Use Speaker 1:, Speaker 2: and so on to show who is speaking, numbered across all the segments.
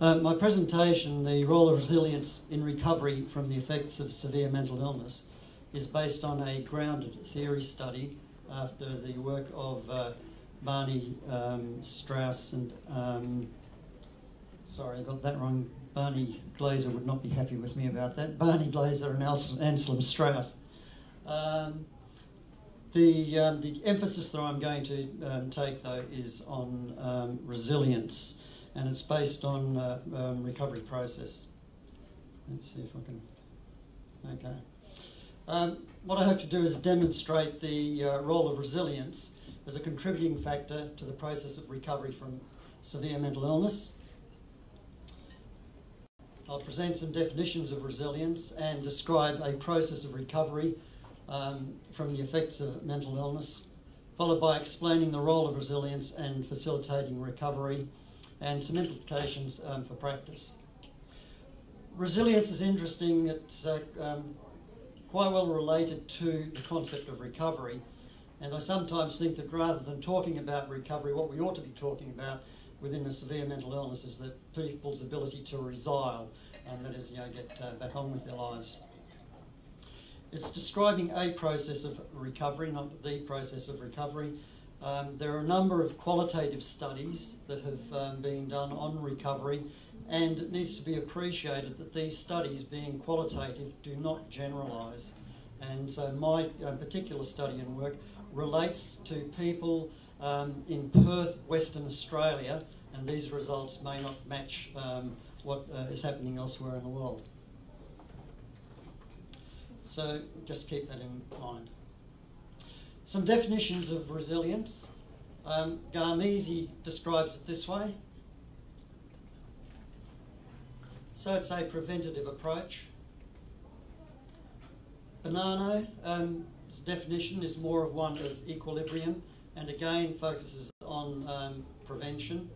Speaker 1: My presentation, The Role of Resilience in Recovery from the Effects of Severe Mental Illness, is based on a grounded theory study after the work of Barney Strauss and, sorry, I got that wrong. Barney Glaser would not be happy with me about that. Barney Glaser and Anselm Strauss. The emphasis that I'm going to take, though, is on resilience, and it's based on recovery process. Let's see if I can... Okay. What I hope to do is demonstrate the role of resilience as a contributing factor to the process of recovery from severe mental illness. I'll present some definitions of resilience and describe a process of recovery from the effects of mental illness, followed by explaining the role of resilience and facilitating recovery and some implications for practice. Resilience is interesting. It's quite well related to the concept of recovery, and I sometimes think that rather than talking about recovery, what we ought to be talking about within a severe mental illness is that people's ability to resile, and that is, get back on with their lives. It's describing a process of recovery, not the process of recovery. There are a number of qualitative studies that have been done on recovery, and it needs to be appreciated that these studies, being qualitative, do not generalise. And so my particular study and work relates to people in Perth, Western Australia, and these results may not match what is happening elsewhere in the world. So just keep that in mind. Some definitions of resilience. Garmese describes it this way. So it's a preventative approach. Bonanno's definition is more of one of equilibrium, and again focuses on prevention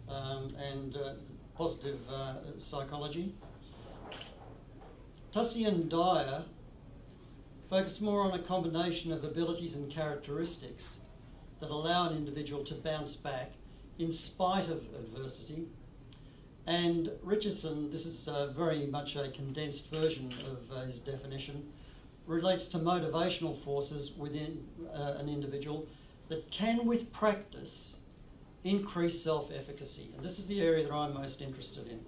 Speaker 1: and positive psychology. Tussey and Dyer focus more on a combination of abilities and characteristics that allow an individual to bounce back in spite of adversity. And Richardson, this is very much a condensed version of his definition, relates to motivational forces within an individual that can, with practice, increase self-efficacy. And this is the area that I'm most interested in.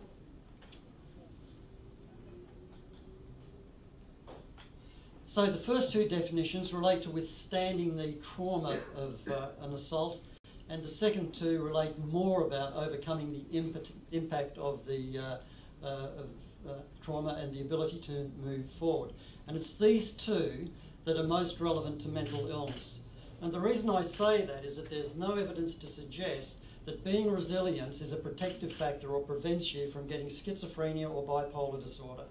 Speaker 1: So the first two definitions relate to withstanding the trauma of an assault, and the second two relate more about overcoming the impact of the trauma and the ability to move forward. And it's these two that are most relevant to mental illness. And the reason I say that is that there's no evidence to suggest that being resilient is a protective factor or prevents you from getting schizophrenia or bipolar disorder.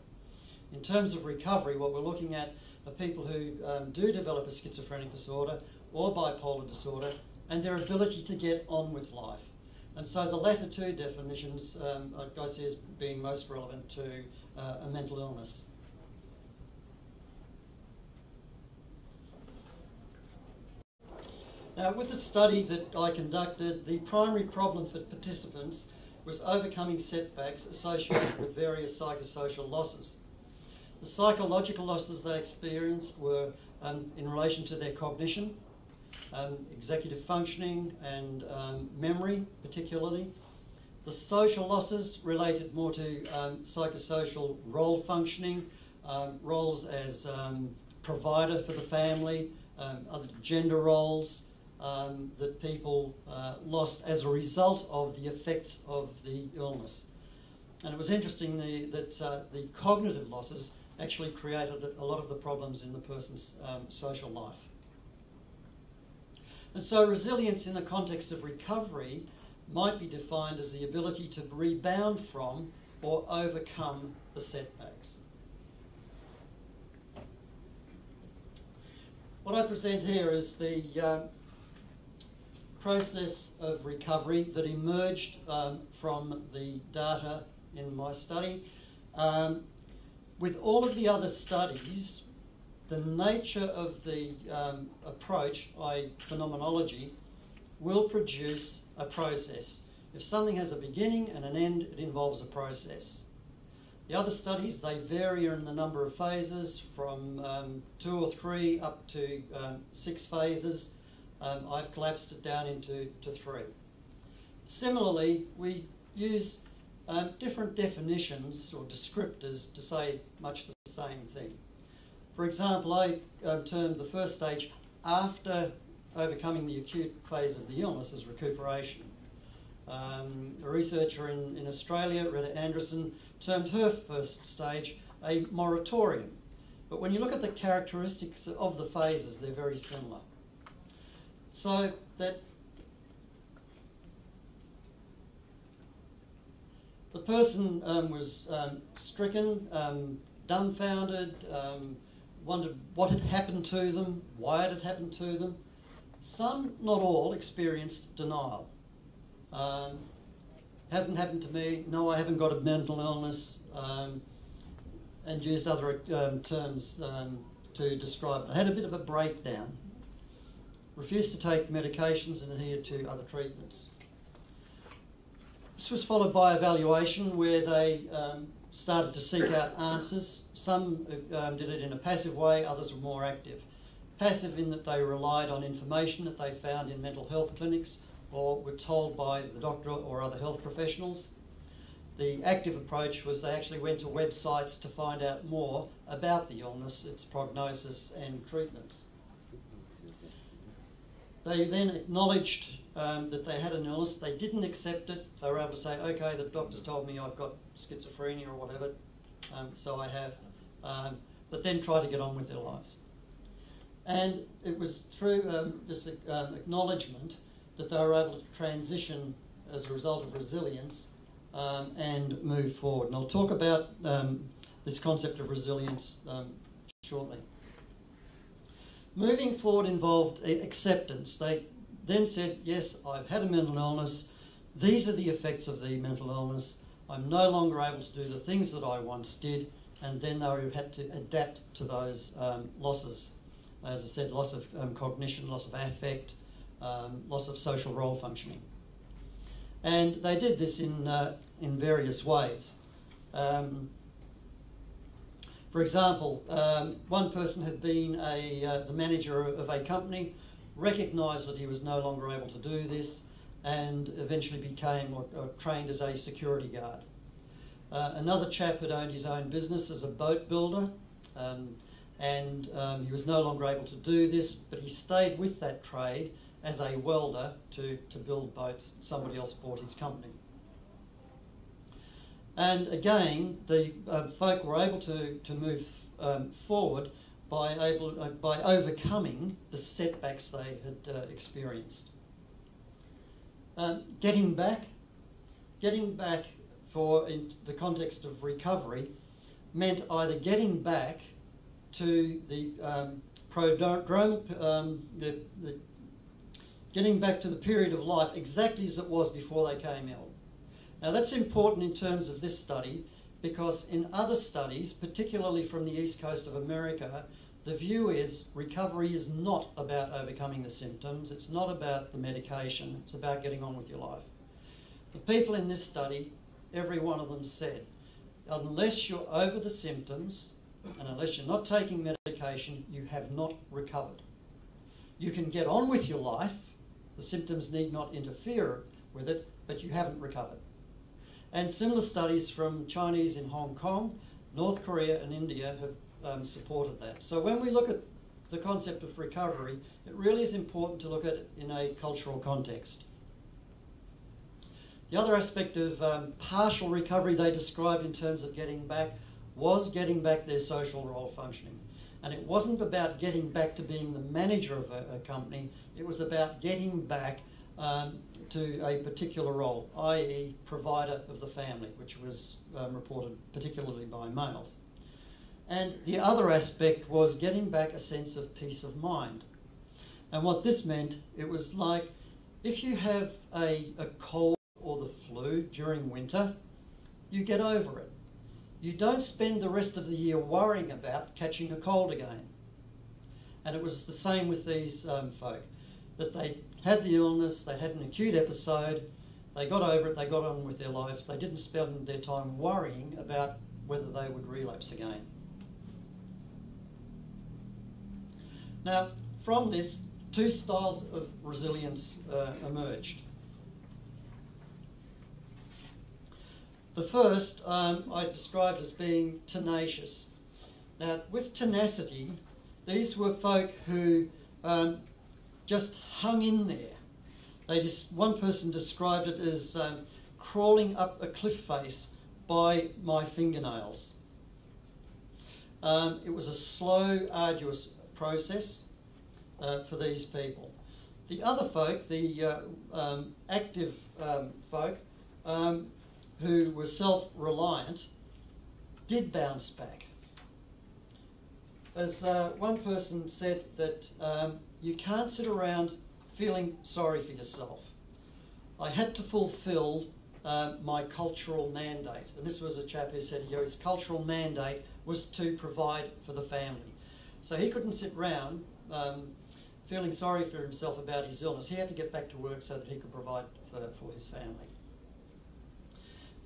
Speaker 1: In terms of recovery, what we're looking at are people who do develop a schizophrenic disorder or bipolar disorder and their ability to get on with life. And so the latter two definitions I see as being most relevant to a mental illness. Now, with the study that I conducted, the primary problem for participants was overcoming setbacks associated with various psychosocial losses. The psychological losses they experienced were in relation to their cognition, executive functioning and memory particularly. The social losses related more to psychosocial role functioning, roles as provider for the family, other gender roles that people lost as a result of the effects of the illness. And it was interesting that the cognitive losses actually created a lot of the problems in the person's social life. And so resilience in the context of recovery might be defined as the ability to rebound from or overcome the setbacks. What I present here is the process of recovery that emerged from the data in my study. With all of the other studies, the nature of the approach, i.e. phenomenology, will produce a process If something has a beginning and an end, it involves a process. The other studies, they vary in the number of phases from 2 or 3 up to 6 phases. I've collapsed it down into 3. Similarly, we use different definitions or descriptors to say much the same thing. For example, I termed the first stage after overcoming the acute phase of the illness as recuperation. A researcher in Australia, Henderson, termed her first stage a moratorium. But when you look at the characteristics of the phases, they're very similar. So that the person was stricken, dumbfounded, wondered what had happened to them, why it had happened to them. Some, not all, experienced denial. Hasn't happened to me, no, I haven't got a mental illness, and used other terms to describe it. I had a bit of a breakdown. Refused to take medications and adhered to other treatments. This was followed by evaluation where they started to seek out answers. Some did it in a passive way, others were more active. Passive in that they relied on information that they found in mental health clinics or were told by the doctor or other health professionals. The active approach was they actually went to websites to find out more about the illness, its prognosis and treatments. They then acknowledged that they had an illness. They didn't accept it. They were able to say, okay, the doctor's told me I've got schizophrenia or whatever, so I have, but then try to get on with their lives. And it was through this acknowledgement that they were able to transition as a result of resilience and move forward. And I'll talk about this concept of resilience shortly. Moving forward involved acceptance. They then said, yes, I've had a mental illness. These are the effects of the mental illness. I'm no longer able to do the things that I once did. And then they would have had to adapt to those losses. As I said, loss of cognition, loss of affect, loss of social role functioning. And they did this in various ways. For example, one person had been the manager of a company, recognised that he was no longer able to do this, and eventually became or trained as a security guard. Another chap had owned his own business as a boat builder, and he was no longer able to do this, but he stayed with that trade as a welder to build boats. Somebody else bought his company. And again, the folk were able to move forward by overcoming the setbacks they had experienced. Getting back in the context of recovery meant either getting back to the getting back to the period of life exactly as it was before they came ill. Now that's important in terms of this study because in other studies, particularly from the east coast of America, the view is recovery is not about overcoming the symptoms, it's not about the medication, it's about getting on with your life. The people in this study, every one of them said, unless you're over the symptoms and unless you're not taking medication, you have not recovered. You can get on with your life, the symptoms need not interfere with it, but you haven't recovered. And similar studies from Chinese in Hong Kong, North Korea and India have supported that. So when we look at the concept of recovery, it really is important to look at it in a cultural context. The other aspect of partial recovery they described in terms of getting back was getting back their social role functioning. And it wasn't about getting back to being the manager of a company, it was about getting back to a particular role, i.e. provider of the family, which was reported particularly by males. And the other aspect was getting back a sense of peace of mind. And what this meant, it was like if you have a cold or the flu during winter, you get over it. You don't spend the rest of the year worrying about catching a cold again. And it was the same with these folk, that they had the illness, they had an acute episode, They got over it, they got on with their lives. They didn't spend their time worrying about whether they would relapse again. Now, from this, two styles of resilience emerged. The first I described as being tenacious. Now, with tenacity, these were folk who just hung in there. One person described it as crawling up a cliff face by my fingernails. It was a slow, arduous process for these people. The other folk, the active folk, who were self-reliant, did bounce back. As one person said that you can't sit around feeling sorry for yourself. I had to fulfil my cultural mandate. And this was a chap who said his cultural mandate was to provide for the family. So he couldn't sit around feeling sorry for himself about his illness. He had to get back to work so that he could provide for his family.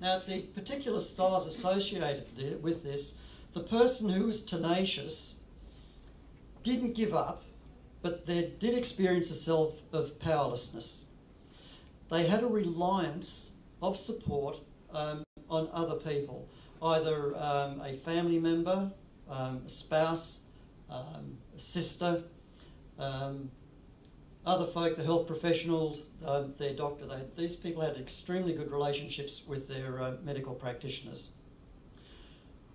Speaker 1: Now, the particular styles associated with this, the person who was tenacious didn't give up, but they did experience a self of powerlessness. They had a reliance of support on other people, either a family member, a spouse, a sister, other folk, the health professionals, their doctor. These people had extremely good relationships with their medical practitioners.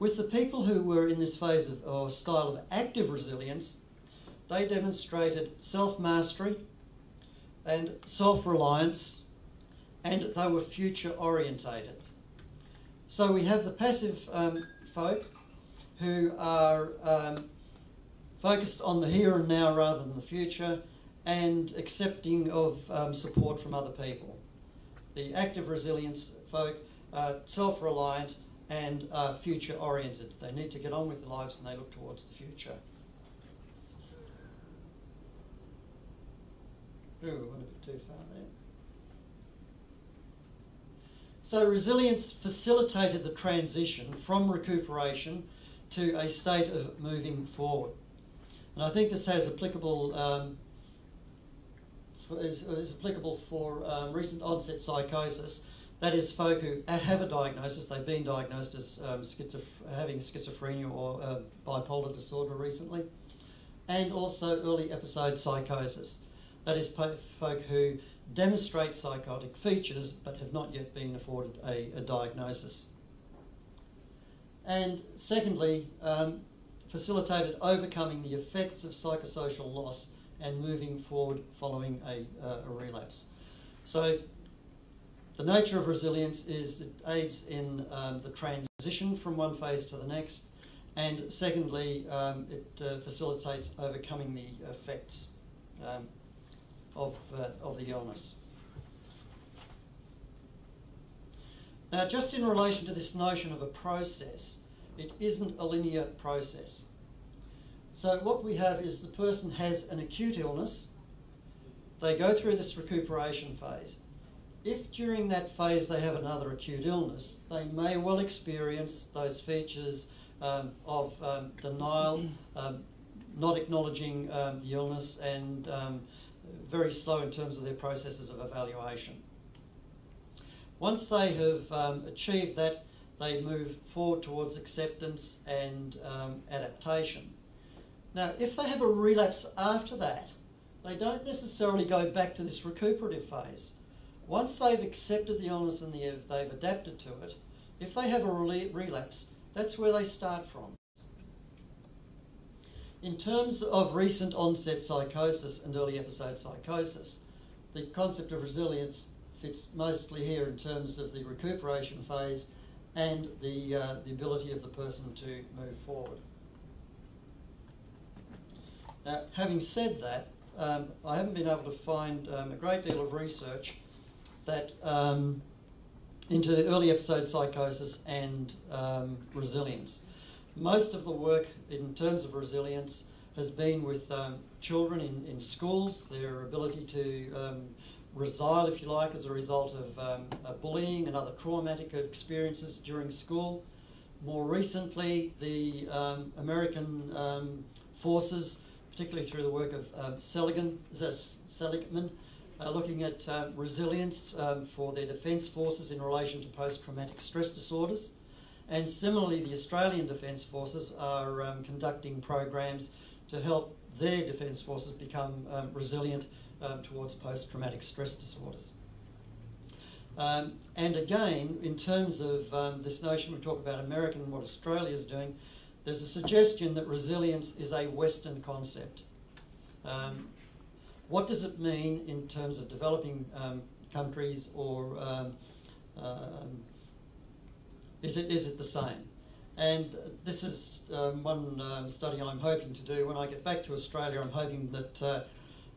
Speaker 1: With the people who were in this phase of, or style of active resilience, they demonstrated self-mastery and self-reliance, and they were future-orientated. So we have the passive folk who are focused on the here and now rather than the future, and accepting of support from other people. The active resilience folk are self-reliant and are future-oriented. They need to get on with their lives and they look towards the future. Ooh, I went a bit too far there. So resilience facilitated the transition from recuperation to a state of moving forward. And I think this has applicable is applicable for recent onset psychosis. That is, folk who have a diagnosis, they've been diagnosed as having schizophrenia or bipolar disorder recently, and also early episode psychosis. That is, folk who demonstrate psychotic features but have not yet been afforded a diagnosis. And secondly, facilitated overcoming the effects of psychosocial loss and moving forward following a relapse. So the nature of resilience is it aids in the transition from one phase to the next, and secondly, it facilitates overcoming the effects of the illness. Now, just in relation to this notion of a process, it isn't a linear process. So what we have is the person has an acute illness, they go through this recuperation phase. If during that phase they have another acute illness, they may well experience those features of denial, not acknowledging the illness, and very slow in terms of their processes of evaluation. Once they have achieved that, they move forward towards acceptance and adaptation. Now, if they have a relapse after that, they don't necessarily go back to this recuperative phase. Once they've accepted the illness and they've adapted to it, if they have a relapse, that's where they start from. In terms of recent onset psychosis and early episode psychosis, the concept of resilience fits mostly here in terms of the recuperation phase and the ability of the person to move forward. Now, having said that, I haven't been able to find a great deal of research that into early episode psychosis and resilience. Most of the work in terms of resilience has been with children in schools, their ability to resile, if you like, as a result of bullying and other traumatic experiences during school. More recently, the American forces, particularly through the work of Seligman, looking at resilience for their defence forces in relation to post-traumatic stress disorders. And similarly, the Australian Defence Forces are conducting programs to help their defence forces become resilient towards post-traumatic stress disorders. And again, in terms of this notion, we talk about America and what Australia is doing, there's a suggestion that resilience is a Western concept. What does it mean in terms of developing countries, or is it the same? And this is one study I'm hoping to do. When I get back to Australia, I'm hoping that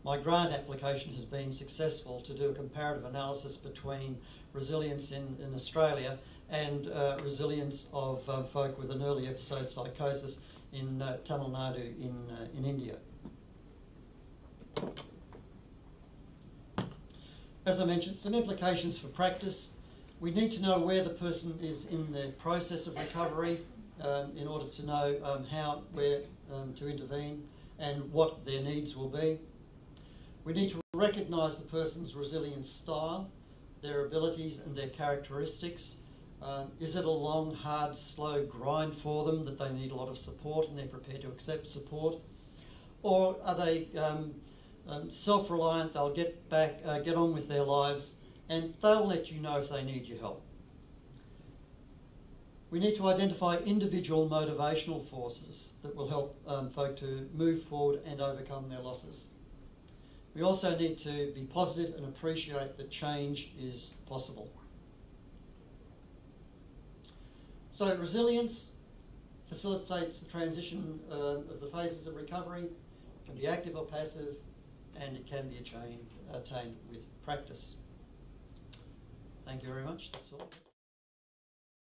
Speaker 1: my grant application has been successful to do a comparative analysis between resilience in Australia and resilience of folk with an early episode psychosis in Tamil Nadu in India. As I mentioned, some implications for practice. We need to know where the person is in the process of recovery in order to know where to intervene and what their needs will be. We need to recognise the person's resilience style, their abilities and their characteristics. Is it a long, hard, slow grind for them that they need a lot of support and they're prepared to accept support? Or are they self-reliant, they'll get on with their lives, and they'll let you know if they need your help? We need to identify individual motivational forces that will help folk to move forward and overcome their losses. We also need to be positive and appreciate that change is possible. So resilience facilitates the transition of the phases of recovery. It can be active or passive, and it can be attained with practice. Thank you very much. That's all.